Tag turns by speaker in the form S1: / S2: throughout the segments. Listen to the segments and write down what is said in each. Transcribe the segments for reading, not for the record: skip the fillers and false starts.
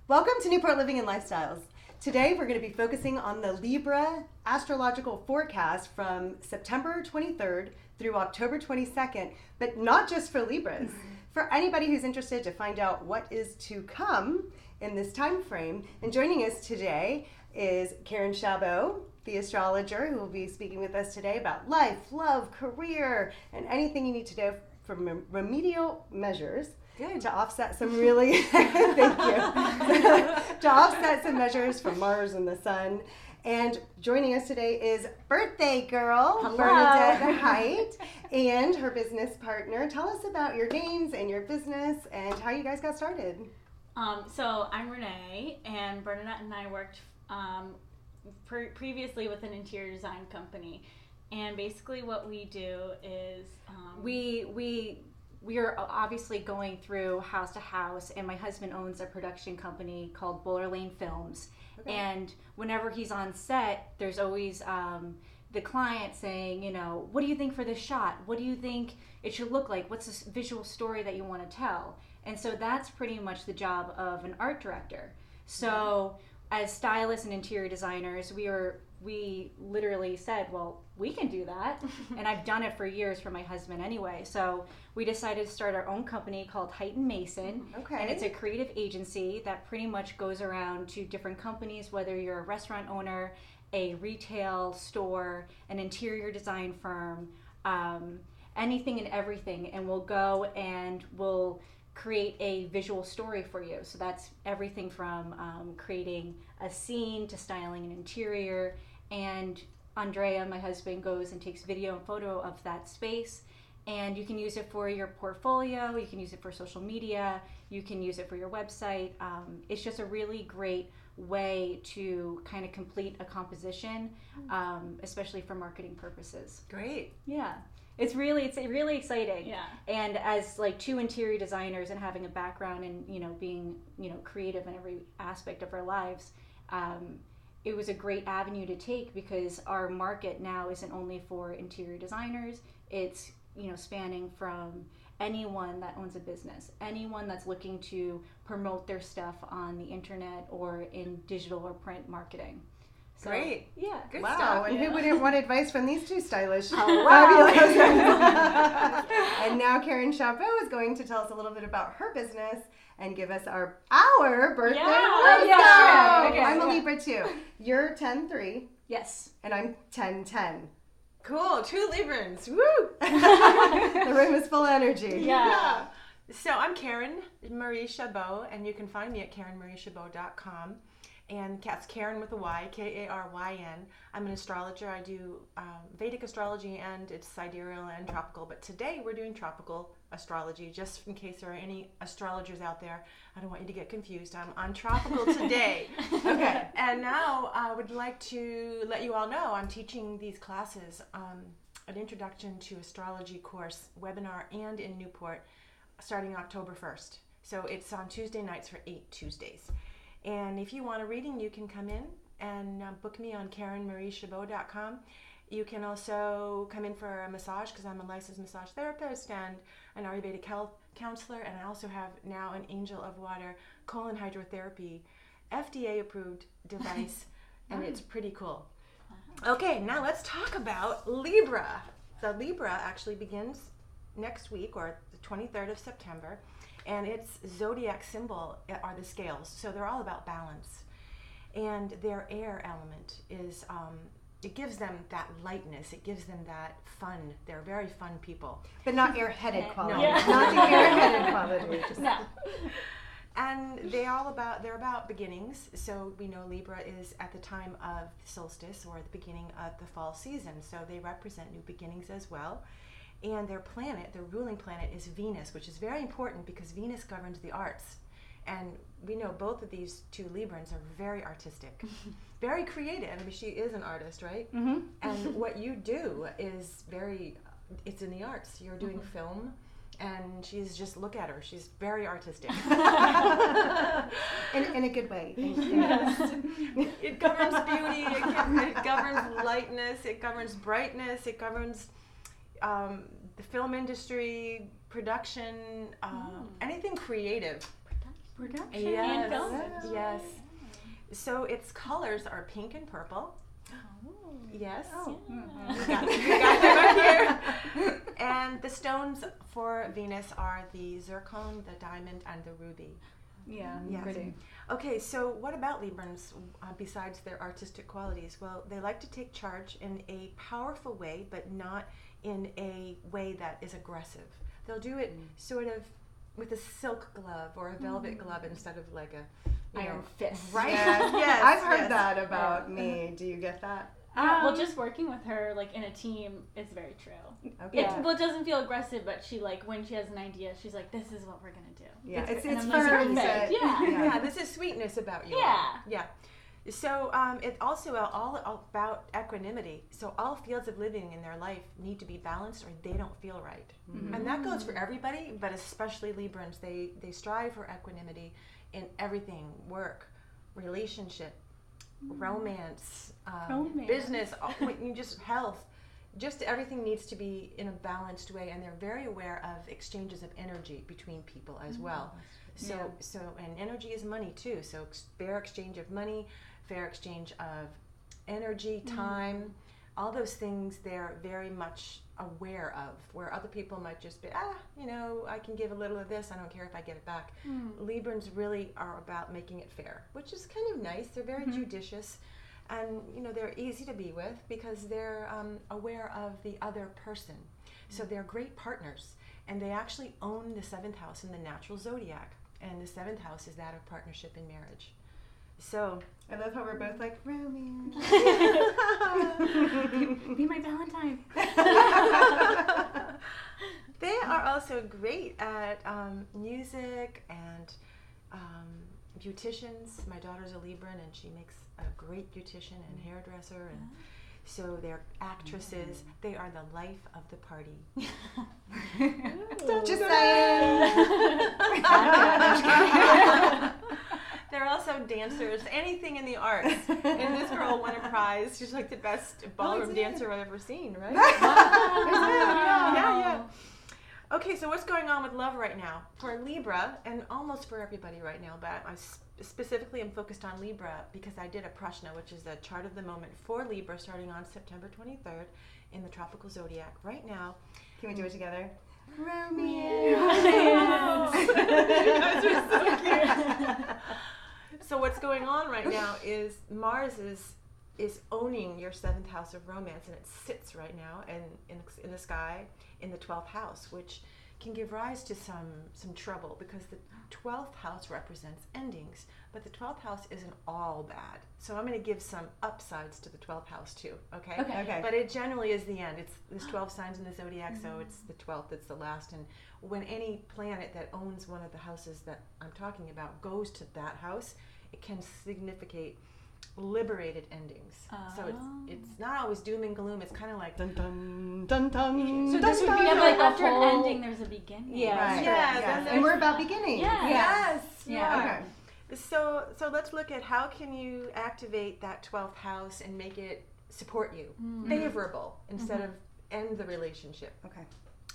S1: Welcome to Newport Living and Lifestyles. Today we're going to be focusing on the Libra astrological forecast from September 23rd through October 22nd, but not just for Libras. For anybody who's interested to find out what is to come in this time frame. And joining us today is Karyn Chabot, the astrologer, who will be speaking with us today about life, love, career, and anything you need to know from remedial measures.
S2: Good.
S1: To offset some really, thank you, to offset some measures from Mars and the Sun. And joining us today is birthday girl,
S2: Hello.
S1: Bernadette Heydt, and her business partner. Tell us about your names and your business and how you guys got started.
S3: So I'm Renee, and Bernadette and I worked previously with an interior design company. And basically what we do is
S2: we are obviously going through house to house, and my husband owns a production company called Buller Lane Films. Okay. And whenever he's on set, there's always the client saying, you know, what do you think for this shot? What do you think it should look like? What's the visual story that you want to tell? And so that's pretty much the job of an art director. So as stylists and interior designers, we literally said, well, we can do that. And I've done it for years for my husband anyway. So we decided to start our own company called Heydt & Mason.
S1: Okay.
S2: And it's a creative agency that pretty much goes around to different companies, whether you're a restaurant owner, a retail store, an interior design firm, anything and everything. And we'll go and we'll create a visual story for you. So that's everything from creating a scene to styling an interior. And Andrea, my husband, goes and takes video and photo of that space. And you can use it for your portfolio, you can use it for social media, you can use it for your website. It's just a really great way to kind of complete a composition, especially for marketing purposes.
S1: Great.
S2: Yeah. It's really exciting.
S3: Yeah.
S2: And as like two interior designers and having a background in, being, creative in every aspect of our lives, it was a great avenue to take because our market now isn't only for interior designers. It's, spanning from anyone that owns a business, anyone that's looking to promote their stuff on the internet or in digital or print marketing. So,
S1: great.
S2: Yeah.
S1: Good stuff. And who wouldn't want advice from these two stylish,
S2: wow.
S1: fabulous And now Karyn Chabot is going to tell us a little bit about her business and give us our birthday horoscope.
S2: Yeah. Okay.
S1: I'm a Libra too. You're 10-3.
S2: Yes.
S1: And I'm 10-10.
S4: Cool, 2 Librans, woo!
S1: The room is full of energy.
S4: Yeah. So I'm Karyn Marie Chabot, and you can find me at KarynMarieChabot.com. And that's Karyn with a Y, Karyn. I'm an astrologer. I do Vedic astrology, and it's sidereal and tropical. But today we're doing tropical astrology, just in case there are any astrologers out there. I don't want you to get confused. I'm on tropical today. Okay. And now I would like to let you all know I'm teaching these classes, an introduction to astrology course webinar, and in Newport, starting October 1st. So it's on Tuesday nights for 8 Tuesdays. And if you want a reading, you can come in and book me on KarynMarieChabot.com. You can also come in for a massage because I'm a licensed massage therapist and an Ayurvedic health counselor. And I also have now an Angel of Water colon hydrotherapy FDA approved device. And it's pretty cool. Okay, now let's talk about Libra. So Libra actually begins next week, or the 23rd of September. And its zodiac symbol are the scales. So they're all about balance. And their air element is, it gives them that lightness. It gives them that fun. They're very fun people.
S1: But not airheaded quality.
S4: No.
S3: Yeah.
S1: Not the airheaded quality.
S3: No.
S4: And they're about beginnings. So we know Libra is at the time of solstice, or the beginning of the fall season. So they represent new beginnings as well. And their planet, their ruling planet, is Venus, which is very important because Venus governs the arts. And we know both of these two Librans are very artistic, very creative. I mean, she is an artist, right?
S2: Mm-hmm.
S4: And what you do is it's in the arts. You're doing film, and she's just, look at her. She's very artistic.
S1: In a good way.
S4: Yes. It governs beauty, it governs lightness, it governs brightness, it governs the film industry, production, anything creative.
S2: Production.
S4: Yes.
S3: And filming.
S4: Yes. So its colors are pink and purple. Yes.
S1: Oh.
S4: You got them right here. And the stones for Venus are the zircon, the diamond, and the ruby.
S2: Yeah,
S4: Yes.
S2: pretty.
S4: Okay, so what about Librans besides their artistic qualities? Well, they like to take charge in a powerful way, but not in a way that is aggressive. They'll do it sort of with a silk glove or a velvet glove instead of like a
S2: Iron fist.
S4: Right?
S1: Yes.
S4: Yes.
S1: I've heard
S4: yes.
S1: that about me. Do you get that?
S3: Well, just working with her like in a team is very true.
S1: Okay.
S3: It doesn't feel aggressive, but she like when she has an idea, she's like, "This is what we're gonna do."
S1: Yeah, it's
S3: and I'm
S1: firm.
S3: like,
S1: but-
S3: "Perfect." Yeah.
S4: Yeah, this is sweetness about you.
S3: Yeah.
S4: Yeah. So it's also all about equanimity. So all fields of living in their life need to be balanced or they don't feel right.
S1: Mm-hmm.
S4: And that goes for everybody, but especially Librans. They strive for equanimity in everything: work, relationship, romance, business, just health. Just everything needs to be in a balanced way, and they're very aware of exchanges of energy between people as well. So and energy is money too. So fair exchange of money, fair exchange of energy, time, all those things they're very much aware of. Where other people might just be, I can give a little of this. I don't care if I get it back. Librans really are about making it fair, which is kind of nice. They're very judicious. And they're easy to be with because they're aware of the other person. So they're great partners, and they actually own the 7th house in the natural zodiac, and the 7th house is that of partnership and marriage. So
S1: I love how we're both like romance.
S2: Be my Valentine.
S4: they are also great at music and beauticians. My daughter's a Libran, and she makes a great beautician and hairdresser, and so they're actresses. They are the life of the party.
S1: Just saying.
S4: They're also dancers, anything in the arts. And this girl won a prize. She's like the best ballroom dancer I've ever seen, right? Yeah. Okay, so what's going on with love right now? For Libra, and almost for everybody right now, but I specifically am focused on Libra because I did a Prashna, which is the chart of the moment for Libra starting on September 23rd in the tropical zodiac. Right now,
S1: Can we do it together?
S4: So what's going on right now is Mars is owning your 7th house of romance, and it sits right now in the sky in the 12th house, which can give rise to some trouble because the 12th house represents endings, but the 12th house isn't all bad. So I'm going to give some upsides to the 12th house too, okay?
S1: Okay.
S4: But it generally is the end. There's 12 signs in the zodiac, so it's the 12th that's the last. And when any planet that owns one of the houses that I'm talking about goes to that house, it can significate liberated endings. So it's not always doom and gloom. It's kind of like
S1: Dun dun dun dun.
S2: So
S1: dun,
S2: this would
S1: dun,
S2: be
S1: dun.
S2: like
S3: after
S2: whole-
S3: an ending, there's a beginning.
S2: Yeah.
S1: Right.
S4: Yes,
S1: Yes.
S4: and
S1: And we're about beginnings.
S3: Yeah.
S4: yes, you
S2: Yeah.
S4: are.
S1: Okay.
S4: So let's look at how can you activate that 12th house and make it support you, favorable instead of end the relationship.
S1: Okay.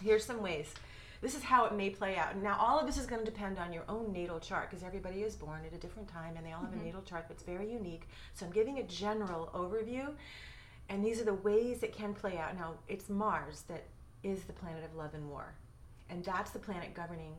S4: Here's some ways. This is how it may play out. Now, all of this is going to depend on your own natal chart because everybody is born at a different time and they all have a natal chart that's very unique. So I'm giving a general overview, and these are the ways it can play out. Now, it's Mars that is the planet of love and war, and that's the planet governing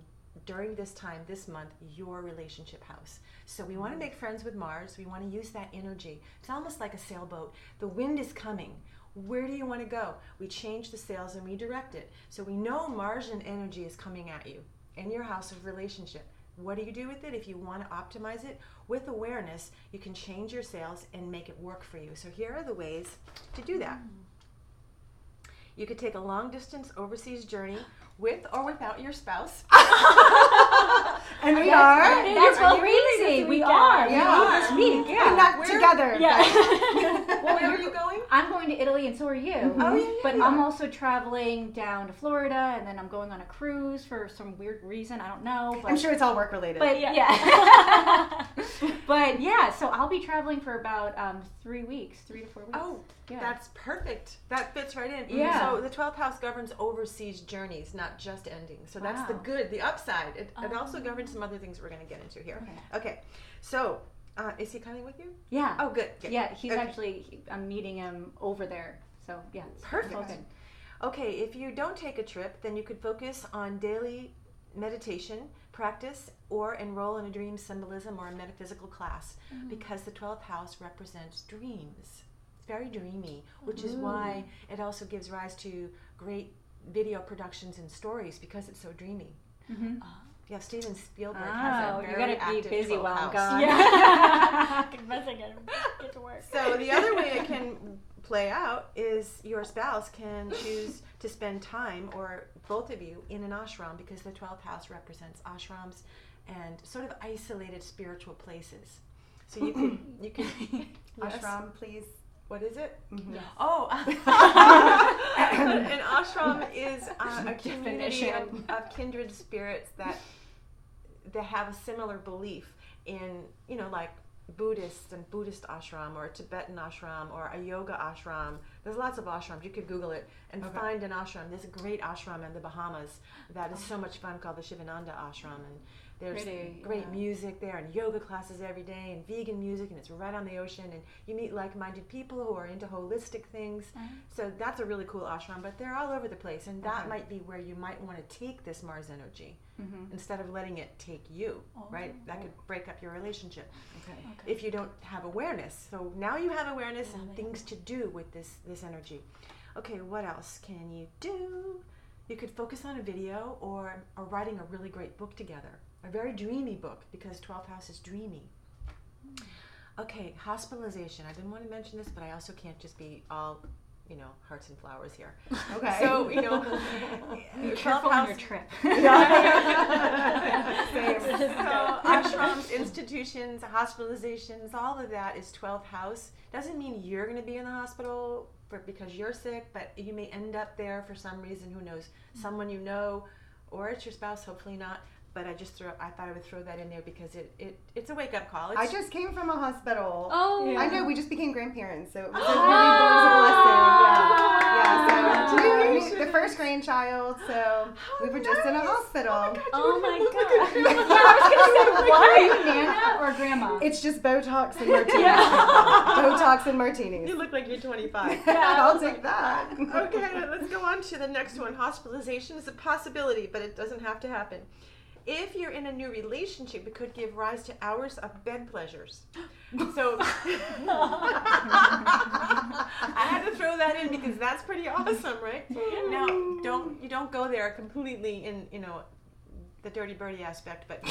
S4: during this time, this month, your relationship house. So we want to make friends with Mars. We want to use that energy. It's almost like a sailboat. The wind is coming. Where do you want to go? We change the sails and we direct it. So we know Martian energy is coming at you in your house of relationship. What do you do with it? If you want to optimize it with awareness, you can change your sails and make it work for you. So here are the ways to do that. You could take a long distance overseas journey with or without your spouse.
S1: And we are.
S2: That's what crazy. We are.
S1: Yeah.
S2: We are this week.
S1: We're
S2: Yeah.
S1: not
S4: We're-
S1: together.
S2: Yeah.
S4: Where are you going?
S2: I'm going to Italy, and so are you.
S4: Oh, yeah,
S2: But
S4: yeah.
S2: I'm also traveling down to Florida, and then I'm going on a cruise for some weird reason. I don't know. But,
S1: I'm sure it's all work related.
S2: But yeah. But yeah, so I'll be traveling for about 3 weeks, 3 to 4 weeks.
S4: Oh,
S2: yeah.
S4: that's perfect. That fits right in.
S2: Yeah.
S4: So the 12th house governs overseas journeys, not just endings. So that's the
S2: Wow.
S4: good, the upside. It also governs some other things we're going to get into here. Okay. So is he coming with you?
S2: Yeah.
S4: Oh, good.
S2: Yeah, he's actually, I'm meeting him over there. So yeah.
S4: Perfect.
S2: All good.
S4: Okay, if you don't take a trip, then you could focus on daily meditation practice or enroll in a dream symbolism or a metaphysical class because the 12th house represents dreams. It's very dreamy, which is why it also gives rise to great video productions and stories because it's so dreamy. Yeah, Steven Spielberg has a very
S2: you gotta
S4: active
S2: be busy
S4: 12th
S2: while I'm
S4: house.
S2: gone.
S3: Yeah. Confess I get to work.
S4: So the other way it can play out is your spouse can choose to spend time, or both of you, in an ashram because the 12th house represents ashrams and sort of isolated spiritual places. So you can yes.
S1: Ashram, please.
S4: What is it?
S3: Yes.
S4: Oh, an ashram is a community of kindred spirits that have a similar belief in, like Buddhist and Buddhist ashram or a Tibetan ashram or a yoga ashram. There's lots of ashrams. You could Google it and find an ashram. There's a great ashram in the Bahamas that is so much fun called the Shivananda ashram, and there's great music there and yoga classes every day and vegan music, and it's right on the ocean, and you meet like-minded people who are into holistic things. So that's a really cool ashram, but they're all over the place, and that might be where you might want to take this Mars energy instead of letting it take you, right? That could break up your relationship if you don't have awareness. So now you have awareness and things to do with this energy. Okay, what else can you do? You could focus on a video or writing a really great book together. A very dreamy book because 12th house is dreamy. Okay, hospitalization. I didn't want to mention this, but I also can't just be all, hearts and flowers here.
S1: Okay.
S4: So,
S2: Be careful on your trip.
S4: So ashrams, institutions, hospitalizations, all of that is 12th house. Doesn't mean you're going to be in the hospital because you're sick, but you may end up there for some reason. Who knows? Someone you know, or it's your spouse. Hopefully not. But I thought I would throw that in there because it's a wake up call.
S1: I just came from a hospital.
S2: Oh,
S1: I know. We just became grandparents, so it was a blessing. Yeah. The first grandchild, so we were just in a hospital.
S3: Oh my god.
S2: Yeah, I was gonna say, what are you, Nana or Grandma?
S1: It's just Botox and martinis. Botox and martinis.
S4: You look like you're 25.
S1: I'll take that.
S4: Okay, let's go on to the next one. Hospitalization is a possibility, but it doesn't have to happen. If you're in a new relationship, it could give rise to hours of bed pleasures. So I had to throw that in because that's pretty awesome, right? Now, you don't go there completely in the dirty birdie aspect, but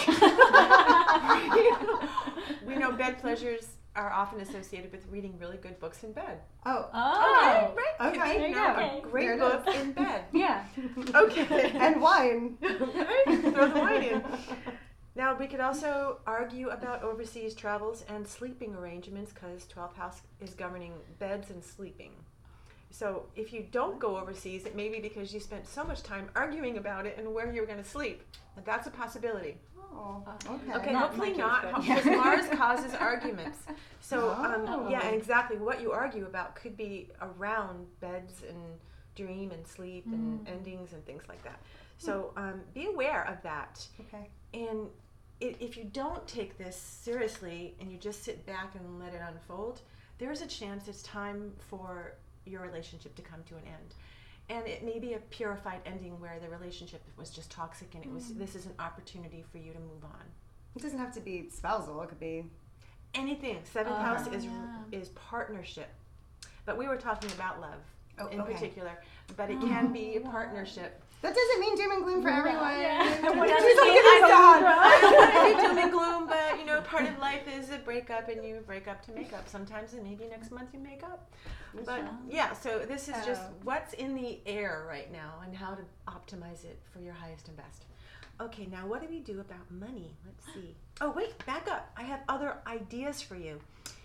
S4: we know bed pleasures are often associated with reading really good books in bed.
S1: Oh.
S4: Right.
S1: Okay.
S4: Could be a great book in bed.
S2: Yeah.
S4: Okay.
S1: And wine.
S4: Throw the wine in. Now, we could also argue about overseas travels and sleeping arrangements because 12th house is governing beds and sleeping. So if you don't go overseas, it may be because you spent so much time arguing about it and where you're going to sleep. But that's a possibility.
S1: Oh,
S4: Okay,
S2: Not
S4: hopefully
S2: my case,
S4: not,
S2: but-
S4: because Mars causes arguments. So,
S1: Oh.
S4: yeah, and exactly what you argue about could be around beds and dream and sleep and endings and things like that. So be aware of that.
S1: Okay.
S4: And if you don't take this seriously and you just sit back and let it unfold, there's a chance it's time for your relationship to come to an end. And it may be a purified ending where the relationship was just toxic and this is an opportunity for you to move on.
S1: It doesn't have to be spousal. It could be
S4: Anything. Seventh house is partnership. But we were talking about love in particular. But it can be a partnership.
S1: That doesn't mean doom and gloom for everyone.
S4: I don't want to be doom and gloom, but part of life is a breakup, and you break up to make up. Sometimes, and maybe next month you make up. But yeah, so this is just what's in the air right now, and how to optimize it for your highest and best. Okay, now what do we do about money? Let's see. Oh wait, back up. I have other ideas for you.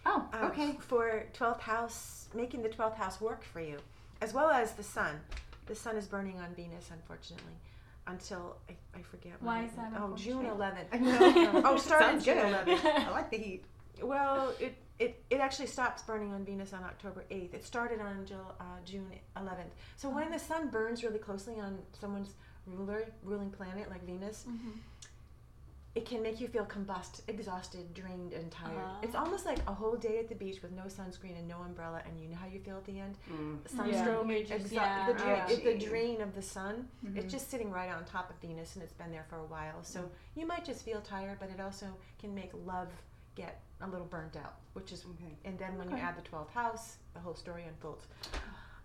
S2: Oh,
S1: okay.
S4: For 12th house, making the 12th house work for you, as well as the sun. The sun is burning on Venus, unfortunately, until I forget.
S3: Why is that
S4: June
S3: unfortunate?
S4: 11th.
S1: I know.
S4: Starting
S1: Sounds
S4: June
S1: good.
S4: 11th.
S1: I like the heat.
S4: Well, it actually stops burning on Venus on October 8th. It started on June 11th. So when the sun burns really closely on someone's ruling planet like Venus, it can make you feel exhausted, drained, and tired. It's almost like a whole day at the beach with no sunscreen and no umbrella, and you know how you feel at the end? Sunstroke, the drain of the sun. It's just sitting right on top of Venus, and it's been there for a while. So you might just feel tired, but it also can make love get a little burnt out, which is and then when you add the 12th house, the whole story unfolds.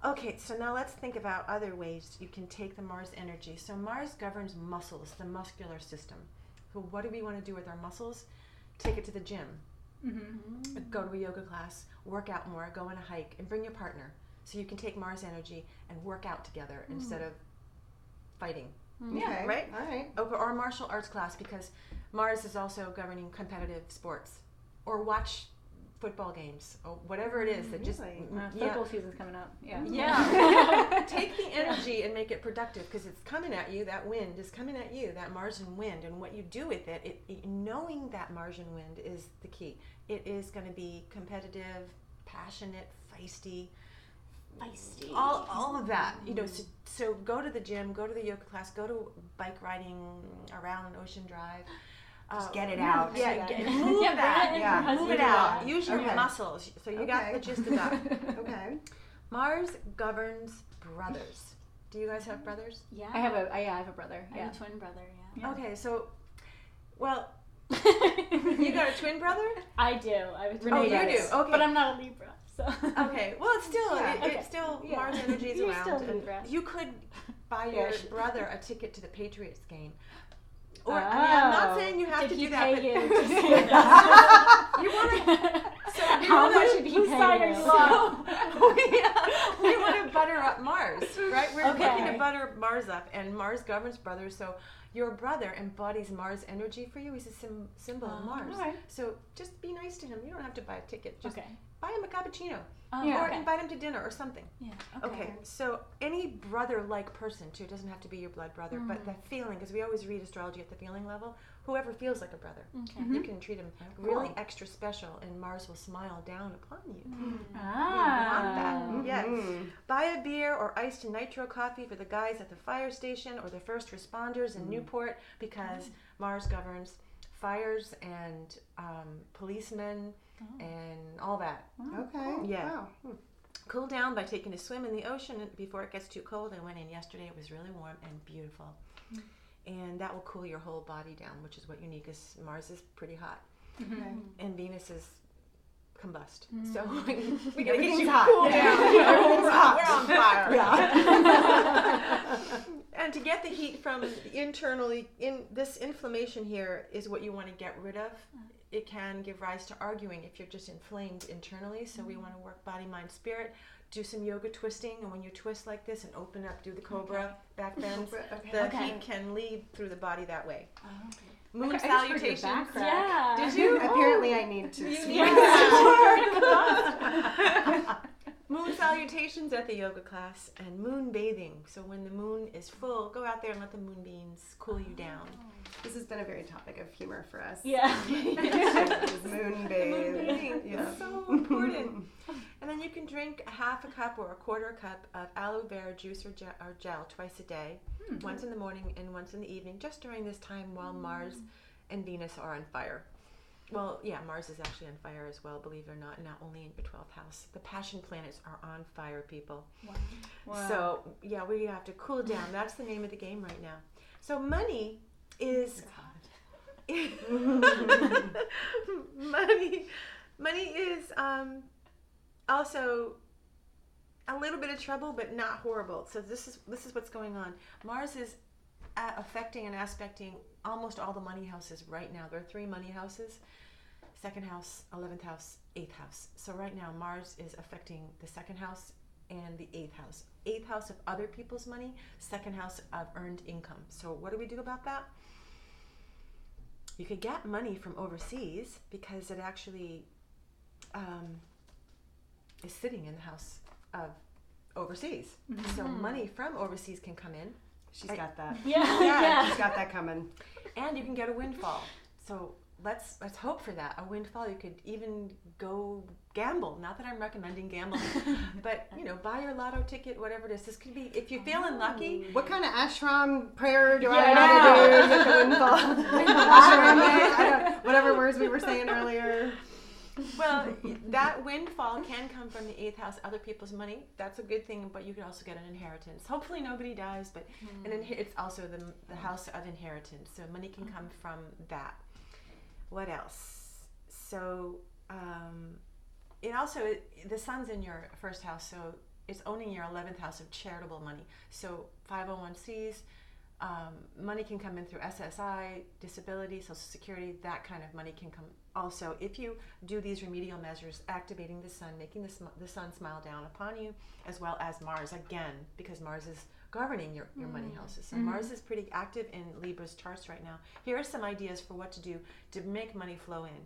S4: Okay, so now let's think about other ways you can take the Mars energy. So Mars governs muscles, the muscular system. So what do we want to do with our muscles? Take it to the gym. Go to a yoga class, work out more, go on a hike, and bring your partner. So you can take Mars energy and work out together instead of fighting.
S1: Okay.
S4: Right?
S1: All right.
S4: Or a martial arts class, because Mars is also governing competitive sports. Or watch football games, or whatever it is that just...
S2: Football season's coming up.
S4: Take the energy and make it productive, because it's coming at you. That wind is coming at you, that Martian wind, and what you do with it, knowing that Martian wind is the key. It is going to be competitive, passionate, feisty, all of that. You know, so go to the gym, go to the yoga class, go to bike riding around Ocean Drive.
S1: Just get it out.
S4: Move that. Move it out. Use your muscles. So you got the gist of that.
S1: Okay.
S4: Mars governs brothers. Do you guys have brothers?
S3: Yeah.
S2: I have a brother.
S3: I have a twin brother, yeah.
S4: Okay, so, well, you got a twin brother?
S3: I do. I have a twin
S4: Renee
S3: brother.
S4: you do. Okay.
S3: But I'm not a Libra, so.
S4: Okay, well, it's still, Mars energy is
S3: You're
S4: around.
S3: still
S4: And
S3: Libra.
S4: you could buy your brother a ticket to the Patriots game. Or,
S2: Oh.
S4: I mean, I'm not saying you have
S3: Did
S4: to
S3: he
S4: do that,
S3: pay you
S4: but
S3: to say that?
S4: you want to. So
S3: How much did he
S2: whose
S3: pay
S2: side
S3: you?
S2: are you
S4: So, we want to butter up Mars, right? We're
S3: Okay.
S4: looking to butter Mars up, and Mars governs brothers. So your brother embodies Mars energy for you. He's a symbol of Mars.
S2: All right.
S4: So just be nice to him. You don't have to buy a ticket. Just
S3: Okay.
S4: buy him a cappuccino,
S3: Oh,
S4: or
S3: okay.
S4: invite him to dinner or something.
S3: Yeah.
S4: Okay, so any brother-like person too, it doesn't have to be your blood brother, but that feeling, because we always read astrology at the feeling level, whoever feels like a brother,
S3: Okay.
S4: you can treat him really extra special, and Mars will smile down upon you.
S2: Ah.
S4: Want that. Yes. Buy a beer or iced nitro coffee for the guys at the fire station or the first responders in Newport, because Mars governs fires and policemen and all that.
S1: Okay.
S4: Yeah.
S1: Wow.
S4: Cool down by taking a swim in the ocean before it gets too cold. I went in yesterday. It was really warm and beautiful. And that will cool your whole body down, which is what you need, because Mars is pretty hot. And Venus is combust. So we gotta get you
S1: hot.
S4: cool down.
S1: Everything's hot.
S4: We're on fire. And to get the heat from internally, this inflammation here is what you want to get rid of. It can give rise to arguing if you're just inflamed internally. So we want to work body, mind, spirit. Do some yoga twisting, and when you twist like this and open up, do the cobra back bends. The heat can leave through the body that way. Moon
S2: I just heard your
S4: salutations.
S2: back crack.
S3: Yeah.
S4: Did you?
S1: Apparently, I need to.
S4: Moon salutations at the yoga class, and moon bathing. So when the moon is full, go out there and let the moonbeams cool you down.
S1: This has been a very topic of humor for us.
S3: Yeah.
S1: Moon bathing.
S4: It's so important. And then you can drink a half a cup or a quarter cup of aloe vera juice or gel twice a day, once in the morning and once in the evening, just during this time while Mars and Venus are on fire. Well, yeah, Mars is actually on fire as well, believe it or not, not only in your 12th house. The passion planets are on fire, people.
S2: Wow.
S4: So, yeah, we have to cool down. That's the name of the game right now. So money is... money is also a little bit of trouble, but not horrible. So this is what's going on. Mars is affecting and aspecting almost all the money houses right now. There are 3 money houses: 2nd house, 11th house, 8th house. So right now Mars is affecting the 2nd house and the 8th house. 8th house of other people's money, 2nd house of earned income. So what do we do about that? You could get money from overseas, because it actually is sitting in the house of overseas. So money from overseas can come in.
S1: She's got that.
S3: Yeah.
S1: She's got that coming.
S4: And you can get a windfall. So let's hope for that, a windfall. You could even go gamble. Not that I'm recommending gambling, but buy your lotto ticket, whatever it is. This could be, if you're feeling lucky.
S1: What kind of ashram prayer do I have to do to get the windfall? Ashram, whatever words we were saying earlier.
S4: Well, that windfall can come from the 8th house, other people's money. That's a good thing, but you could also get an inheritance. Hopefully nobody dies, but it's also the house of inheritance. So money can come from that. What else? So it also, the sun's in your first house, so it's owning your 11th house of charitable money. So 501c, money can come in through SSI, disability, Social Security, that kind of money can come. Also, if you do these remedial measures, activating the sun, making the sun smile down upon you, as well as Mars, again, because Mars is governing your money houses. So Mars is pretty active in Libra's charts right now. Here are some ideas for what to do to make money flow in,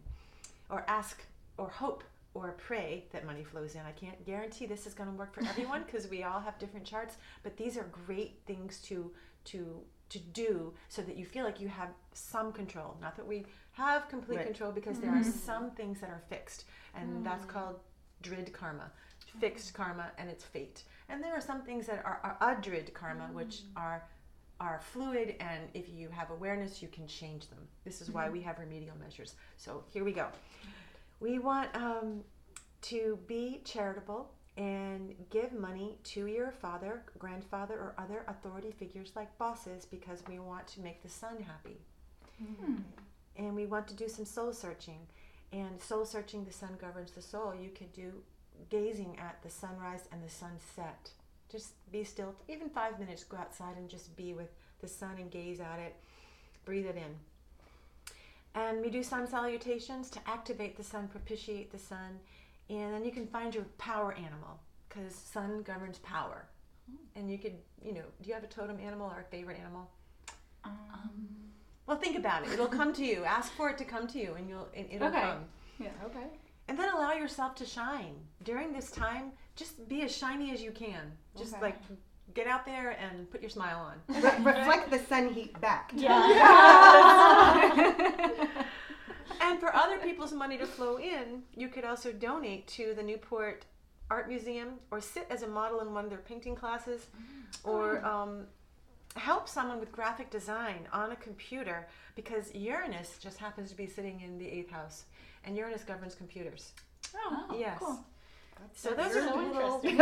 S4: or ask, or hope, or pray that money flows in. I can't guarantee this is going to work for everyone because we all have different charts, but these are great things to do so that you feel like you have some control. Not that we have complete control, because there are some things that are fixed, and that's called drid karma, fixed karma, and it's fate. And there are some things that are adrid karma, which are fluid, and if you have awareness, you can change them. This is why we have remedial measures. So here we go. We want to be charitable and give money to your father, grandfather, or other authority figures like bosses, because we want to make the sun happy. And we want to do some soul searching. And soul searching, the sun governs the soul. You could do gazing at the sunrise and the sunset. Just be still, even 5 minutes, go outside and just be with the sun and gaze at it. Breathe it in. And we do sun salutations to activate the sun, propitiate the sun. And then you can find your power animal, because sun governs power. And you could, do you have a totem animal or a favorite animal? Well, think about it. It'll come to you. Ask for it to come to you, and it'll come.
S2: Yeah. Okay.
S4: And then allow yourself to shine. During this time, just be as shiny as you can. Just get out there and put your smile on.
S1: Reflect the sun heat back.
S4: And for other people's money to flow in, you could also donate to the Newport Art Museum, or sit as a model in one of their painting classes, or help someone with graphic design on a computer, because Uranus just happens to be sitting in the 8th house, and Uranus governs computers.
S2: Oh,
S4: yes.
S2: Cool.
S4: So those are little, it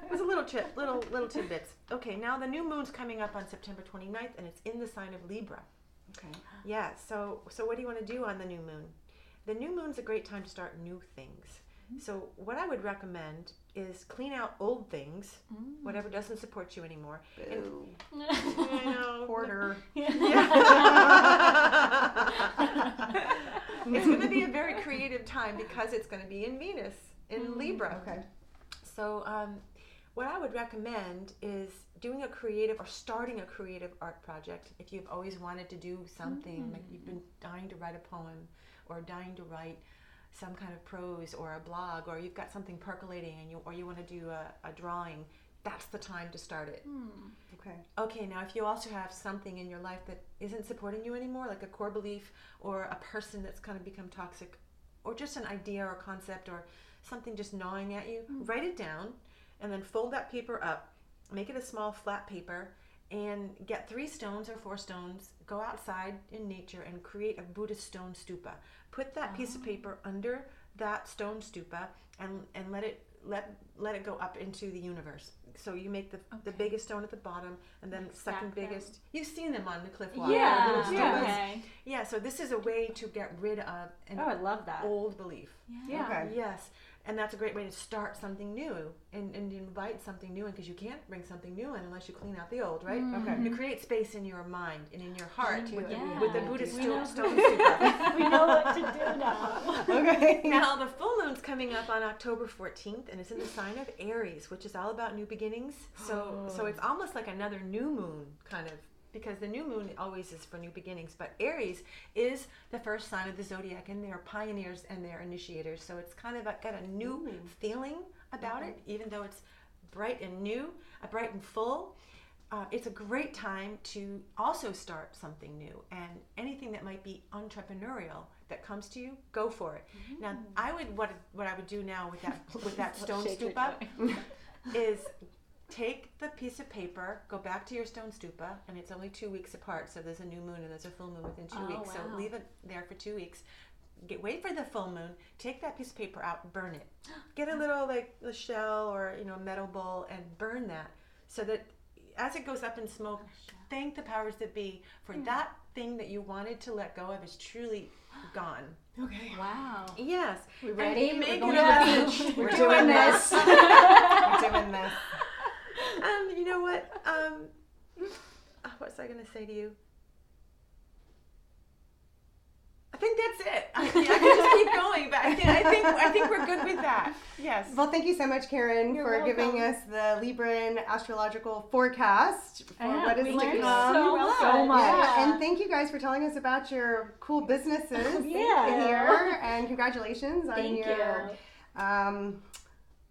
S4: was a little tidbits. Okay, now the new moon's coming up on September 29th, and it's in the sign of Libra.
S1: Okay.
S4: Yeah, so what do you want to do on the new moon? The new moon's a great time to start new things. So what I would recommend is clean out old things, whatever doesn't support you anymore.
S1: Boo.
S4: I know.
S1: Hoarder.
S4: Yeah. It's going to be a very creative time, because it's going to be in Venus, in Libra.
S1: Okay.
S4: So what I would recommend is doing a creative, or starting a creative art project. If you've always wanted to do something, like you've been dying to write a poem, or dying to write some kind of prose, or a blog, or you've got something percolating, and you want to do a drawing, that's the time to start it. Okay, now if you also have something in your life that isn't supporting you anymore, like a core belief, or a person that's kind of become toxic, or just an idea or concept, or something just gnawing at you, write it down, and then fold that paper up, make it a small flat paper, and get 3 stones or 4 stones, go outside in nature and create a Buddhist stone stupa. Put that piece of paper under that stone stupa, and let it go up into the universe. So you make the biggest stone at the bottom, and then second biggest. You've seen them on the cliff wall. Yeah, so this is a way to get rid of an
S2: I love that.
S4: old belief.
S2: Yeah.
S1: Okay.
S4: Yes. And that's a great way to start something new, and invite something new in, because you can't bring something new in unless you clean out the old, right?
S1: Okay.
S4: You create space in your mind and in your heart with the
S2: Yeah.
S4: Buddhist
S3: We know.
S4: stone stupa.
S3: We know what to do now.
S1: Okay.
S4: Now, the full moon's coming up on October 14th, and it's in the sign of Aries, which is all about new beginnings. So it's almost like another new moon, kind of, because the new moon always is for new beginnings. But Aries is the first sign of the zodiac, and they're pioneers and they're initiators. So it's kind of got a new feeling about it, even though it's bright and new, bright and full. it's a great time to also start something new, and anything that might be entrepreneurial that comes to you, go for it. Now, what I would do now with that stone stupa is take the piece of paper, go back to your stone stupa, and it's only 2 weeks apart, so there's a new moon and there's a full moon within 2 weeks.
S2: Wow.
S4: So leave it there for 2 weeks. Wait for the full moon, take that piece of paper out, burn it. Get a little like a shell or metal bowl and burn that, so that as it goes up in smoke, thank the powers that be for that thing that you wanted to let go of is truly gone.
S1: Okay.
S2: Wow.
S4: Yes.
S2: We ready?
S4: We're
S2: going
S4: going
S2: to the beach.
S1: We're doing this. We're doing this.
S4: You know what? What was I going to say to you? I think that's it. I can just keep going, but I think we're good with that. Yes.
S1: Well, thank you so much, Karyn,
S4: You're
S1: for giving
S4: welcome.
S1: us the Libran astrological forecast for what is
S2: we
S1: to
S2: learned
S1: come.
S2: so much.
S1: Yeah, and thank you guys for telling us about your cool businesses here, and congratulations on
S2: Thank
S1: your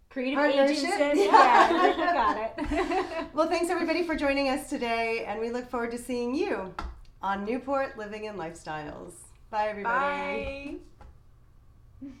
S2: Creative
S1: partnership.
S2: agency. Yeah, you got it.
S1: Well, thanks everybody for joining us today, and we look forward to seeing you on Newport Living and Lifestyles. Bye, everybody.
S4: Bye.